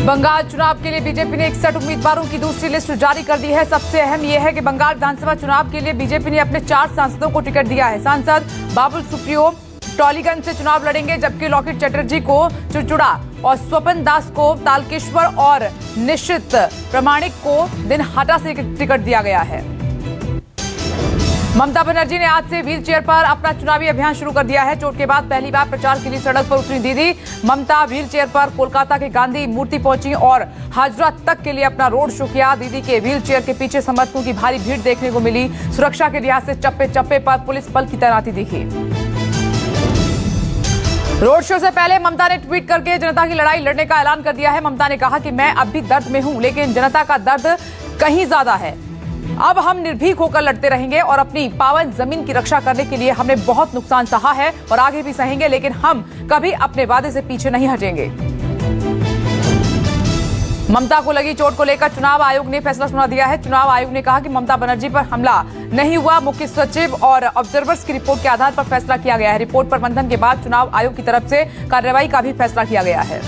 बंगाल चुनाव के लिए बीजेपी ने 61 उम्मीदवारों की दूसरी लिस्ट जारी कर दी है। सबसे अहम यह है कि बंगाल विधानसभा चुनाव के लिए बीजेपी ने अपने 4 सांसदों को टिकट दिया है। सांसद बाबुल सुप्रियो टॉलीगंज से चुनाव लड़ेंगे, जबकि लॉकेट चटर्जी को चुचुड़ा और स्वपन दास को तालकेश्वर और निश्चित प्रमाणिक को दिनहाटा से टिकट दिया गया है। ममता बनर्जी ने आज से व्हील चेयर पर अपना चुनावी अभियान शुरू कर दिया है। चोट के बाद पहली बार प्रचार के लिए सड़क पर उतरी दीदी ममता व्हील चेयर पर कोलकाता के गांधी मूर्ति पहुंची और हाजरा तक के लिए अपना रोड शो किया। दीदी के व्हील चेयर के पीछे समर्थकों की भारी भीड़ देखने को मिली। सुरक्षा के लिहाज से चप्पे चप्पे पर पुलिस बल की तैनाती दिखी। रोड शो से पहले ममता ने ट्वीट करके जनता की लड़ाई लड़ने का ऐलान कर दिया है। ममता ने कहा कि मैं अब भी दर्द में हूं, लेकिन जनता का दर्द कहीं ज्यादा है। अब हम निर्भीक होकर लड़ते रहेंगे और अपनी पावन जमीन की रक्षा करने के लिए हमने बहुत नुकसान सहा है और आगे भी सहेंगे, लेकिन हम कभी अपने वादे से पीछे नहीं हटेंगे। ममता को लगी चोट को लेकर चुनाव आयोग ने फैसला सुना दिया है। चुनाव आयोग ने कहा कि ममता बनर्जी पर हमला नहीं हुआ। मुख्य सचिव और ऑब्जर्वर्स की रिपोर्ट के आधार पर फैसला किया गया है। रिपोर्ट पर मंथन के बाद चुनाव आयोग की तरफ से कार्रवाई का भी फैसला किया गया है।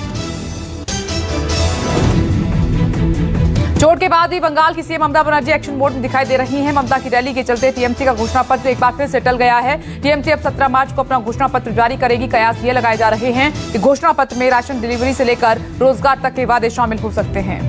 चोट के बाद भी बंगाल की CM Mamata Banerjee action mode में दिखाई दे रही हैं। ममता की रैली के चलते टीएमसी का घोषणा पत्र एक बार फिर से टल गया है। टीएमसी अब 17 मार्च को अपना घोषणा पत्र जारी करेगी। कयास ये लगाए जा रहे हैं कि घोषणा पत्र में राशन डिलीवरी से लेकर रोजगार तक के वादे शामिल हो सकते हैं।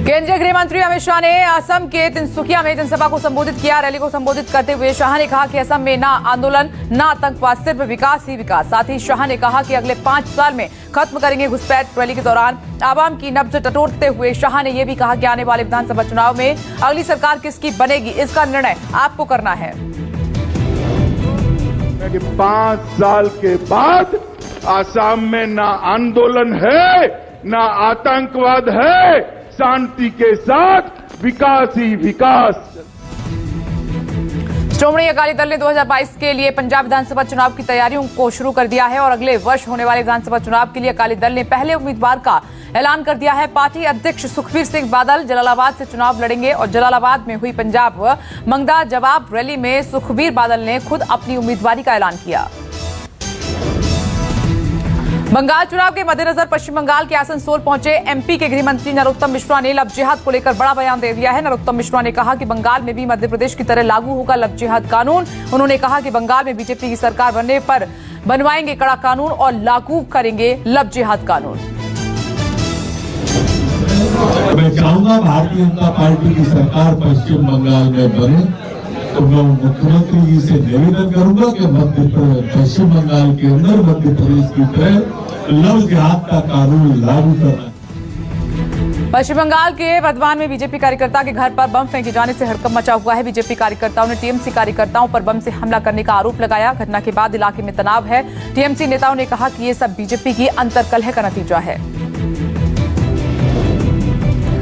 केंद्रीय गृह मंत्री अमित शाह ने असम के तिनसुकिया में जनसभा को संबोधित किया। रैली को संबोधित करते हुए शाह ने कहा कि असम में ना आंदोलन ना आतंकवाद, सिर्फ विकास ही विकास। साथ ही शाह ने कहा कि अगले 5 साल में खत्म करेंगे घुसपैठ। रैली के दौरान आवाम की नब्ज टटोलते हुए शाह ने यह भी कहा कि आने वाले विधानसभा चुनाव में अगली सरकार किसकी बनेगी, इसका निर्णय आपको करना है। 5 साल के बाद असम में ना आंदोलन है ना आतंकवाद है, शांति के साथ विकास ही विकास। श्रोमणी अकाली दल ने 2022 के लिए पंजाब विधानसभा चुनाव की तैयारियों को शुरू कर दिया है और अगले वर्ष होने वाले विधानसभा चुनाव के लिए अकाली दल ने पहले उम्मीदवार का ऐलान कर दिया है। पार्टी अध्यक्ष सुखबीर सिंह बादल जलालाबाद से चुनाव लड़ेंगे और जलालाबाद में हुई पंजाब मंगदा जवाब रैली में सुखबीर बादल ने खुद अपनी उम्मीदवारी का ऐलान किया। बंगाल चुनाव के मद्देनजर पश्चिम बंगाल के आसनसोल पहुंचे एमपी के गृह मंत्री नरोत्तम मिश्रा ने लव जिहाद को लेकर बड़ा बयान दे दिया है। नरोत्तम मिश्रा ने कहा कि बंगाल में भी मध्य प्रदेश की तरह लागू होगा लव जिहाद कानून। उन्होंने कहा कि बंगाल में बीजेपी की सरकार बनने पर बनवाएंगे कड़ा कानून और लागू करेंगे लव जिहाद कानून। मैं चाहूंगा भारतीय जनता पार्टी की सरकार पश्चिम बंगाल में बने, तो मैं मुख्यमंत्री जी से निवेदन करूंगा कि पश्चिम बंगाल के अंदर मध्य प्रदेश की तरह लव जिहाद का कानून लागू करना। पश्चिम बंगाल के बर्धमान में बीजेपी कार्यकर्ता के घर पर बम फेंके जाने से हड़कंप मचा हुआ है। बीजेपी कार्यकर्ताओं ने टीएमसी कार्यकर्ताओं पर बम से हमला करने का आरोप लगाया। घटना के बाद इलाके में तनाव है। टीएमसी नेताओं ने कहा कि ये सब बीजेपी की अंतर्कलह का नतीजा है।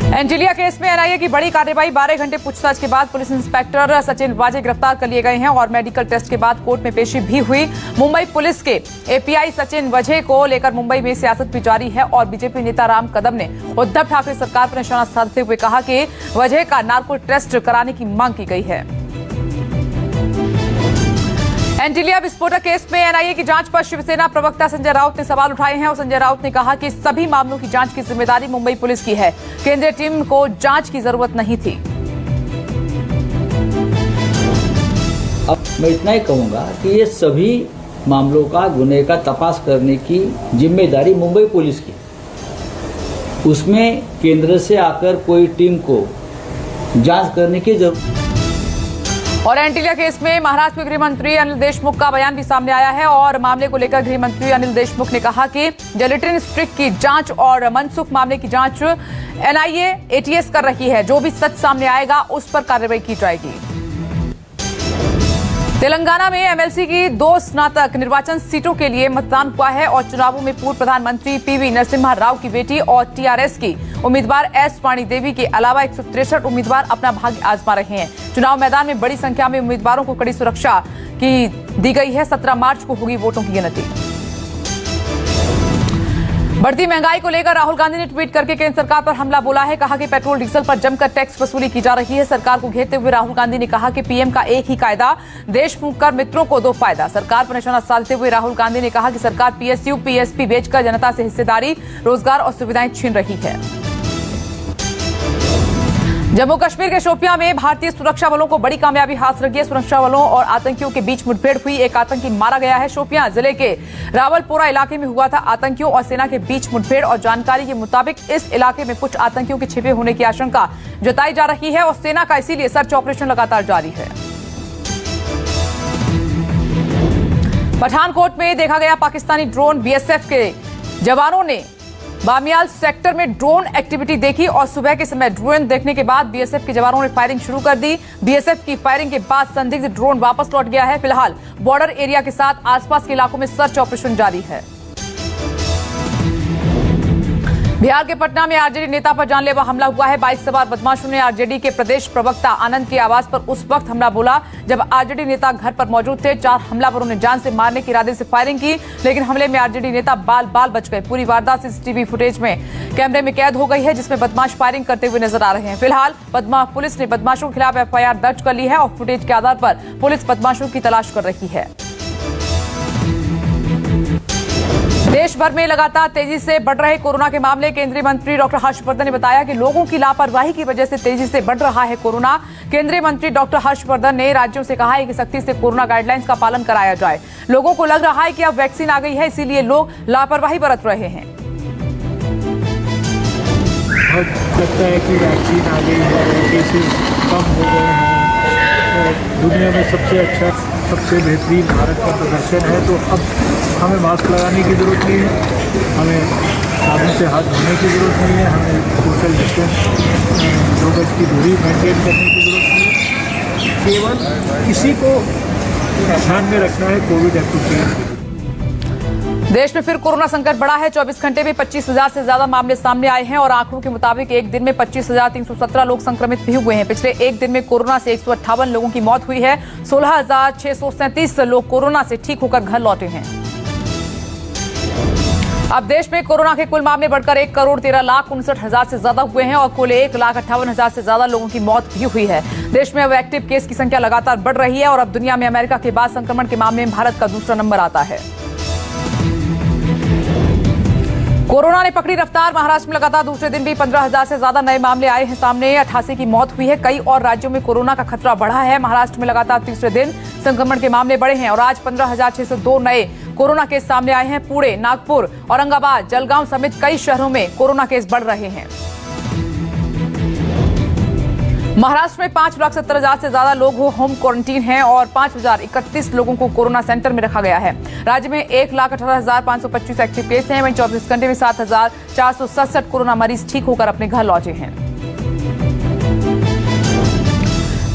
एंटीलिया केस में एनआईए की बड़ी कार्रवाई। 12 घंटे पूछताछ के बाद पुलिस इंस्पेक्टर सचिन वाजे गिरफ्तार कर लिए गए हैं और मेडिकल टेस्ट के बाद कोर्ट में पेशी भी हुई। मुंबई पुलिस के एपीआई सचिन वाजे को लेकर मुंबई में सियासत भी जारी है और बीजेपी नेता राम कदम ने उद्धव ठाकरे सरकार पर निशाना साधते हुए कहा कि वाजे का नार्को टेस्ट कराने की मांग की गई है। एंटीलिया विस्फोटक केस में एनआईए की जांच पर शिवसेना प्रवक्ता संजय राउत ने सवाल उठाए हैं और संजय राउत ने कहा कि सभी मामलों की जांच की जिम्मेदारी मुंबई पुलिस की है। केंद्रीय टीम को जांच की जरूरत नहीं थी। अब मैं इतना ही कहूंगा कि ये सभी मामलों का गुने का तपास करने की जिम्मेदारी मुंबई पुलिस की, उसमें केंद्र से आकर कोई टीम को जांच करने की जरूरत। और एंटीलिया केस में महाराष्ट्र के गृह मंत्री अनिल देशमुख का बयान भी सामने आया है और मामले को लेकर गृह मंत्री अनिल देशमुख ने कहा कि जिलेटिन स्ट्रिक की जांच और मनसुख मामले की जांच एनआईए एटीएस कर रही है। जो भी सच सामने आएगा उस पर कार्रवाई की जाएगी। तेलंगाना में एमएलसी की 2 स्नातक निर्वाचन सीटों के लिए मतदान हुआ है और चुनावों में पूर्व प्रधानमंत्री पीवी नरसिम्हा राव की बेटी और टीआरएस की उम्मीदवार एस पाणी देवी के अलावा 163 उम्मीदवार अपना भाग्य आजमा रहे हैं। चुनाव मैदान में बड़ी संख्या में उम्मीदवारों को कड़ी सुरक्षा की दी गई है। 17 मार्च को होगी वोटों की गिनती। बढ़ती महंगाई को लेकर राहुल गांधी ने ट्वीट करके केंद्र सरकार पर हमला बोला है। कहा कि पेट्रोल डीजल पर जमकर टैक्स वसूली की जा रही है। सरकार को घेरते हुए राहुल गांधी ने कहा कि पीएम का एक ही कायदा, देश फूंक कर मित्रों को दो फायदा। सरकार पर निशाना साधते हुए राहुल गांधी ने कहा कि सरकार पीएसयू, पीएसपी बेचकर जनता से हिस्सेदारी, रोजगार और सुविधाएं छीन रही है। जम्मू कश्मीर के शोपियां में भारतीय सुरक्षा बलों को बड़ी कामयाबी हाथ लगी है। सुरक्षा बलों और आतंकियों के बीच मुठभेड़ हुई, एक आतंकी मारा गया है। शोपियां जिले के रावलपोरा इलाके में हुआ था आतंकियों और सेना के बीच मुठभेड़ और जानकारी के मुताबिक इस इलाके में कुछ आतंकियों के छिपे होने की आशंका जताई जा रही है और सेना का इसीलिए सर्च ऑपरेशन लगातार जारी है। पठानकोट में देखा गया पाकिस्तानी ड्रोन। बीएसएफ के जवानों ने बामियाल सेक्टर में ड्रोन एक्टिविटी देखी और सुबह के समय ड्रोन देखने के बाद बीएसएफ के जवानों ने फायरिंग शुरू कर दी। बीएसएफ की फायरिंग के बाद संदिग्ध ड्रोन वापस लौट गया है। फिलहाल बॉर्डर एरिया के साथ आसपास के इलाकों में सर्च ऑपरेशन जारी है। बिहार के पटना में आरजेडी नेता पर जानलेवा हमला हुआ है। बाइक सवार बदमाशों ने आरजेडी के प्रदेश प्रवक्ता आनंद के आवास पर उस वक्त हमला बोला जब आरजेडी नेता घर पर मौजूद थे। 4 हमलावरों ने जान से मारने के इरादे से फायरिंग की, लेकिन हमले में आरजेडी नेता बाल बाल बच गए। पूरी वारदात सीसीटीवी फुटेज में कैमरे में कैद हो गई है, जिसमें बदमाश फायरिंग करते हुए नजर आ रहे हैं। फिलहाल पुलिस ने बदमाशों के खिलाफ एफआईआर दर्ज कर ली है और फुटेज के आधार पर पुलिस बदमाशों की तलाश कर रही है। देश भर में लगातार तेजी से बढ़ रहे कोरोना के मामले। केंद्रीय मंत्री डॉक्टर हर्षवर्धन ने बताया कि लोगों की लापरवाही की वजह से तेजी से बढ़ रहा है कोरोना। केंद्रीय मंत्री डॉक्टर हर्षवर्धन ने राज्यों से कहा है कि सख्ती से कोरोना गाइडलाइंस का पालन कराया जाए। लोगों को लग रहा है कि अब वैक्सीन आ गई है, इसीलिए लोग लापरवाही बरत रहे हैं। लगता है कि वैक्सीन आ गई है, केसेस कम हो गए हैं, दुनिया में सबसे अच्छा, सबसे बेहतरीन भारत का प्रदर्शन है। तो अब हमें मास्क लगाने की ज़रूरत नहीं है, हमें साबुन से हाथ धोने की ज़रूरत नहीं है, हमें सोशल डिस्टेंस 2 गज की दूरी मेंटेन करने की ज़रूरत नहीं है। केवल इसी को ध्यान में रखना है, कोविड एप्लीकेशन। देश में फिर कोरोना संकट बढ़ा है। 24 घंटे में 25,000 से ज्यादा मामले सामने आए हैं और आंकड़ों के मुताबिक एक दिन में 25,317 लोग संक्रमित भी हुए हैं। पिछले एक दिन में कोरोना से 158 लोगों की मौत हुई है। 16,637 लोग कोरोना से ठीक होकर घर लौटे हैं। अब देश में कोरोना के कुल मामले बढ़कर 1,13,59,000 से ज्यादा हुए हैं और कुल 1,58,000 से ज्यादा लोगों की मौत भी हुई है। देश में अब एक्टिव केस की संख्या लगातार बढ़ रही है और अब दुनिया में अमेरिका के बाद संक्रमण के मामले में भारत का दूसरा नंबर आता है। कोरोना ने पकड़ी रफ्तार। महाराष्ट्र में लगातार दूसरे दिन भी 15,000 से ज्यादा नए मामले आए हैं सामने। 88 की मौत हुई है। कई और राज्यों में कोरोना का खतरा बढ़ा है। महाराष्ट्र में लगातार तीसरे दिन संक्रमण के मामले बढ़े हैं और आज 15,602 नए कोरोना केस सामने आए हैं। पुणे, नागपुर, औरंगाबाद, जलगांव समेत कई शहरों में कोरोना केस बढ़ रहे हैं। महाराष्ट्र में 5,70,000 से ज्यादा लोग होम क्वारंटीन हैं और 5,031 लोगों को कोरोना सेंटर में रखा गया है। राज्य में 1,18,525 एक्टिव केस हैं। वहीं 24 घंटे में 7,467 कोरोना मरीज ठीक होकर अपने घर लौटे हैं।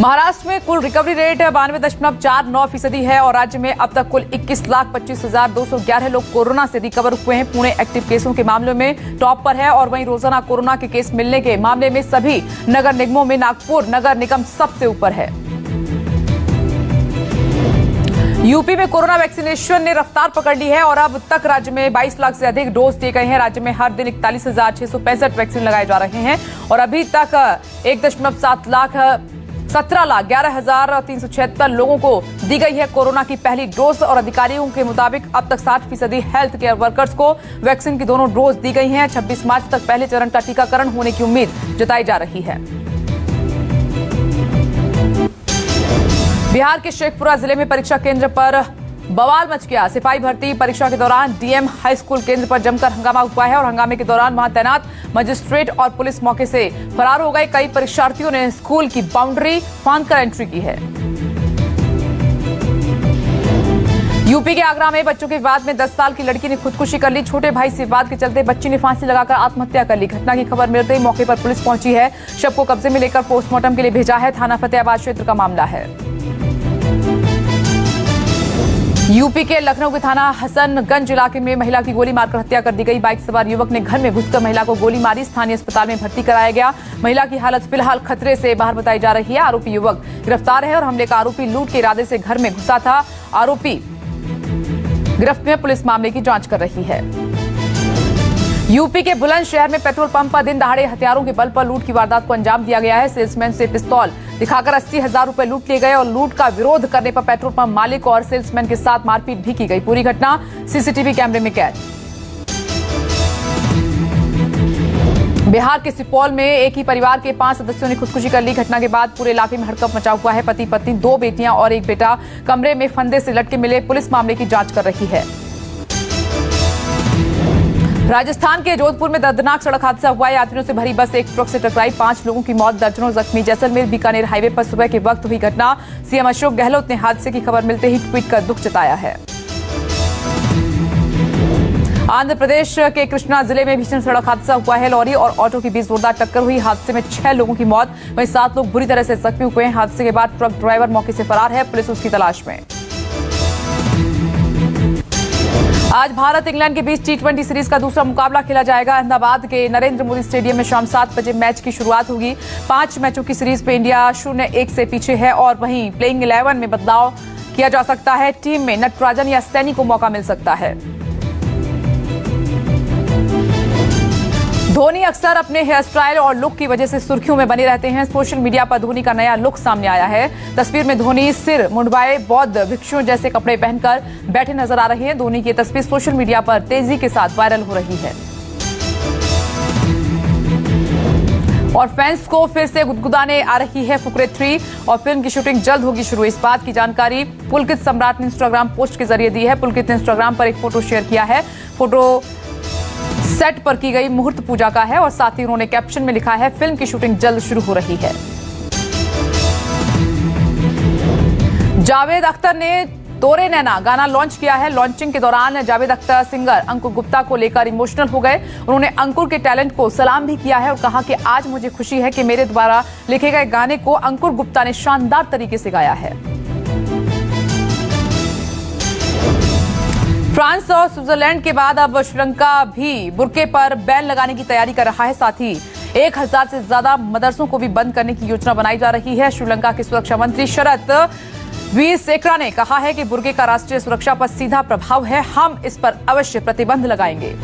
महाराष्ट्र में कुल रिकवरी रेट 92.49% है और राज्य में अब तक कुल 21,25,211 लोग कोरोना से रिकवर हुए हैं। पुणे एक्टिव केसों के मामले में टॉप पर है और वहीं रोजाना कोरोना के केस मिलने के मामले में सभी नगर निगमों में नागपुर नगर निगम सबसे ऊपर है। यूपी में कोरोना वैक्सीनेशन ने रफ्तार पकड़ ली है और अब तक राज्य में 22 लाख से अधिक डोज दिए गए हैं। राज्य में हर दिन 41,665 वैक्सीन लगाए जा रहे हैं और अभी तक 17,11,376 लोगों को दी गई है कोरोना की पहली डोज और अधिकारियों के मुताबिक अब तक 60% हेल्थ केयर वर्कर्स को वैक्सीन की दोनों डोज दी गई हैं। 26 मार्च तक पहले चरण का टीकाकरण होने की उम्मीद जताई जा रही है। बिहार के शेखपुरा जिले में परीक्षा केंद्र पर बवाल मच गया। सिपाही भर्ती परीक्षा के दौरान डीएम हाई स्कूल केंद्र पर जमकर हंगामा हुआ है और हंगामे के दौरान वहां तैनात मजिस्ट्रेट और पुलिस मौके से फरार हो गए। कई परीक्षार्थियों ने स्कूल की बाउंड्री फांदकर एंट्री की है। यूपी के आगरा में बच्चों के विवाद में 10 साल की लड़की ने खुदकुशी कर ली। छोटे भाई से विवाद के चलते बच्ची ने फांसी लगाकर आत्महत्या कर ली। घटना की खबर मिलते ही मौके पर पुलिस पहुंची है। शव को कब्जे में लेकर पोस्टमार्टम के लिए भेजा है। थाना फतेहाबाद क्षेत्र का मामला है। यूपी के लखनऊ के थाना हसनगंज इलाके में महिला की गोली मारकर हत्या कर दी गई। बाइक सवार युवक ने घर में घुसकर महिला को गोली मारी। स्थानीय अस्पताल में भर्ती कराया गया। महिला की हालत फिलहाल खतरे से बाहर बताई जा रही है। आरोपी युवक गिरफ्तार है और हमले का आरोपी लूट के इरादे से घर में घुसा था। आरोपी गिरफ्त में पुलिस मामले की जांच कर रही है। यूपी के बुलंदशहर में पेट्रोल पंप पर दिन दहाड़े हथियारों के बल पर लूट की वारदात को अंजाम दिया गया है। सेल्समैन से पिस्तौल दिखाकर 80,000 रुपए लूट लिए गए और लूट का विरोध करने पर पेट्रोल पंप मालिक और सेल्समैन के साथ मारपीट भी की गई। पूरी घटना सीसीटीवी कैमरे में कैद। बिहार के सुपौल में एक ही परिवार के 5 सदस्यों ने खुदकुशी कर ली। घटना के बाद पूरे इलाके में हड़कंप मचा हुआ है। पति पत्नी, 2 बेटियां और एक बेटा कमरे में फंदे से लटके मिले। पुलिस मामले की जांच कर रही है। राजस्थान के जोधपुर में दर्दनाक सड़क हादसा हुआ है। यात्रियों से भरी बस एक ट्रक से टकराई, 5 लोगों की मौत, दर्जनों जख्मी। जैसलमेर बीकानेर हाईवे पर सुबह के वक्त हुई घटना। सीएम अशोक गहलोत ने हादसे की खबर मिलते ही ट्वीट कर दुख जताया है। आंध्र प्रदेश के कृष्णा जिले में भीषण सड़क हादसा हुआ है। लॉरी और ऑटो के बीच जोरदार टक्कर हुई। हादसे में 6 लोगों की मौत, वहीं 7 लोग बुरी तरह से जख्मी हुए हैं। हादसे के बाद ट्रक ड्राइवर मौके से फरार है। पुलिस उसकी तलाश में। आज भारत इंग्लैंड के बीच T20 सीरीज का दूसरा मुकाबला खेला जाएगा। अहमदाबाद के नरेंद्र मोदी स्टेडियम में शाम 7 बजे मैच की शुरुआत होगी। 5 मैचों की सीरीज पे इंडिया 0-1 से पीछे है और वहीं प्लेइंग 11 में बदलाव किया जा सकता है। टीम में नटराजन या सैनी को मौका मिल सकता है। धोनी अक्सर अपने हेयर स्टाइल और लुक की वजह से सुर्खियों में बने रहते हैं। सोशल मीडिया पर धोनी का नया लुक सामने आया है। तस्वीर में धोनी सिर मुंडवाए बौद्ध भिक्षुओं जैसे कपड़े पहनकर बैठे नजर आ रहे हैं। धोनी की तस्वीर सोशल मीडिया पर तेजी के साथ वायरल हो रही है और फैंस को फिर से गुदगुदाने आ रही है फुकरे 3 और फिल्म की शूटिंग जल्द होगी शुरू। इस बात की जानकारी पुलकित सम्राट ने इंस्टाग्राम पोस्ट के जरिए दी है। पुलकित ने इंस्टाग्राम पर एक फोटो शेयर किया है। फोटो सेट पर की गई मुहूर्त पूजा का है और साथ ही उन्होंने कैप्शन में लिखा है, फिल्म की शूटिंग जल्द शुरू हो रही है। जावेद अख्तर ने तोरे नैना गाना लॉन्च किया है। लॉन्चिंग के दौरान जावेद अख्तर सिंगर अंकुर गुप्ता को लेकर इमोशनल हो गए। उन्होंने अंकुर के टैलेंट को सलाम भी किया है और कहा कि आज मुझे खुशी है कि मेरे द्वारा लिखे गए गाने को अंकुर गुप्ता ने शानदार तरीके से गाया है। फ्रांस और स्विट्जरलैंड के बाद अब श्रीलंका भी बुर्के पर बैन लगाने की तैयारी कर रहा है। साथ ही 1000 से ज्यादा मदरसों को भी बंद करने की योजना बनाई जा रही है। श्रीलंका के सुरक्षा मंत्री शरत वीरसेकरा ने कहा है कि बुर्के का राष्ट्रीय सुरक्षा पर सीधा प्रभाव है। हम इस पर अवश्य प्रतिबंध लगाएंगे।